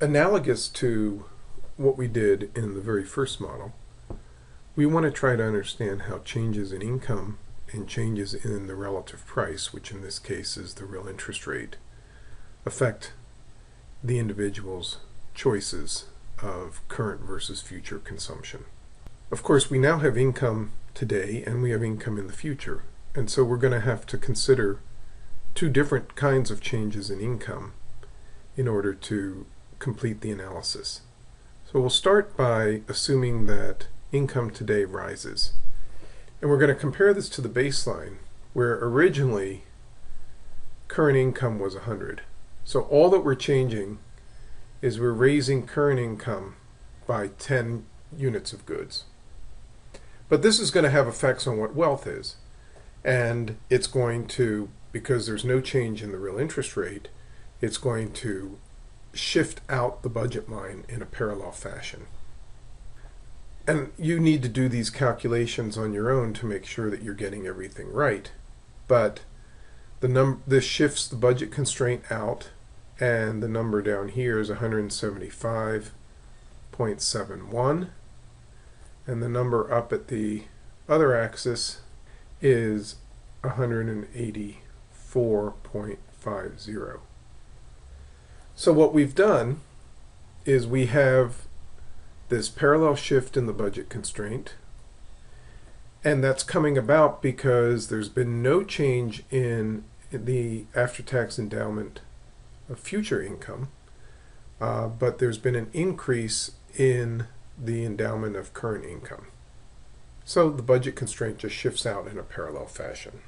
Analogous to what we did in the very first model, we want to try to understand how changes in income and changes in the relative price, which in this case is the real interest rate, affect the individual's choices of current versus future consumption. Of course, we now have income today and we have income in the future, and so we're going to have to consider two different kinds of changes in income in order to complete the analysis. So we'll start by assuming that income today rises. And we're going to compare this to the baseline, where originally current income was 100. So all that we're changing is we're raising current income by 10 units of goods. But this is going to have effects on what wealth is. And it's going to, because there's no change in the real interest rate, it's going to shift out the budget line in a parallel fashion. And you need to do these calculations on your own to make sure that you're getting everything right. But this shifts the budget constraint out, and the number down here is 175.71, and the number up at the other axis is 184.50. So what we've done is we have this parallel shift in the budget constraint, and that's coming about because there's been no change in the after-tax endowment of future income, but there's been an increase in the endowment of current income. So the budget constraint just shifts out in a parallel fashion.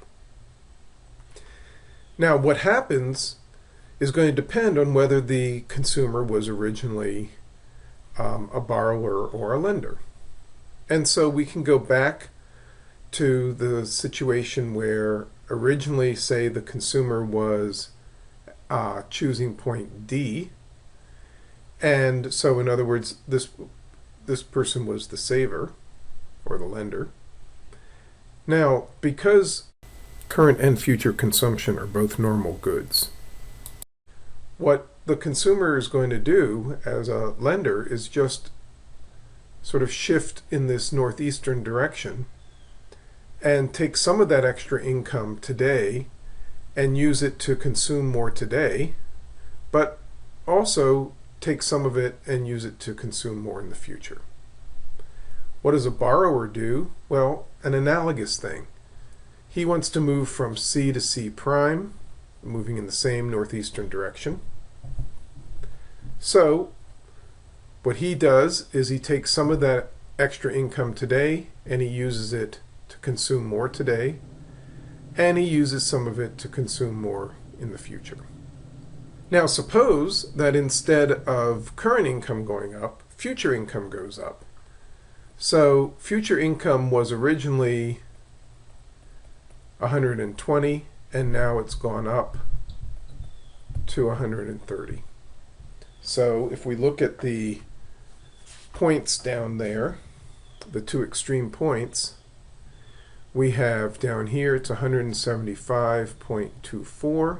Now what happens is going to depend on whether the consumer was originally a borrower or a lender. And so we can go back to the situation where originally, say, the consumer was choosing point D, and so in other words, this person was the saver or the lender. Now, because current and future consumption are both normal goods, what the consumer is going to do as a lender is just sort of shift in this northeastern direction and take some of that extra income today and use it to consume more today, but also take some of it and use it to consume more in the future. What does a borrower do? Well, an analogous thing. He wants to move from C to C prime, moving in the same northeastern direction. So what he does is he takes some of that extra income today and he uses it to consume more today, and he uses some of it to consume more in the future. Now suppose that instead of current income going up, future income goes up. So future income was originally 120 and now it's gone up to 130. So if we look at the points down there, the two extreme points, we have down here it's 175.24,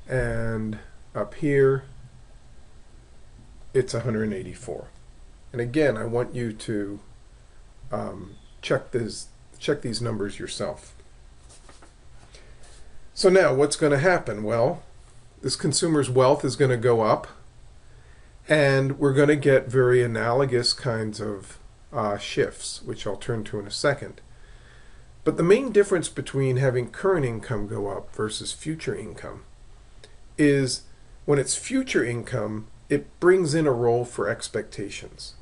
and up here it's 184. And again, I want you to check these numbers yourself. So now what's going to happen? Well, this consumer's wealth is going to go up, and we're going to get very analogous kinds of shifts, which I'll turn to in a second. But the main difference between having current income go up versus future income is when it's future income, it brings in a role for expectations.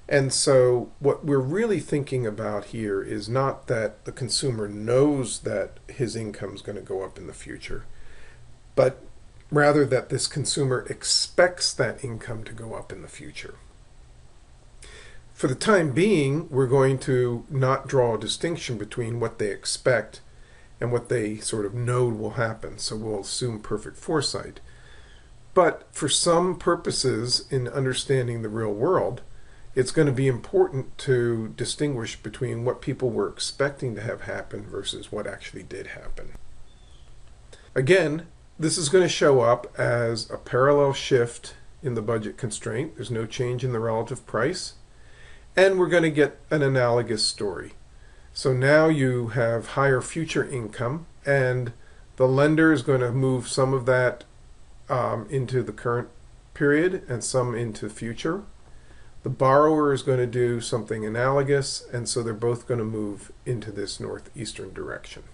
And so what we're really thinking about here is not that the consumer knows that his income is going to go up in the future, but rather that this consumer expects that income to go up in the future. For the time being, we're going to not draw a distinction between what they expect and what they sort of know will happen, so we'll assume perfect foresight. But for some purposes in understanding the real world, it's going to be important to distinguish between what people were expecting to have happen versus what actually did happen. Again, This is going to show up as a parallel shift in the budget constraint. There's no change in the relative price. And we're going to get an analogous story. So now you have higher future income, and the lender is going to move some of that into the current period and some into future. The borrower is going to do something analogous, and so they're both going to move into this northeastern direction.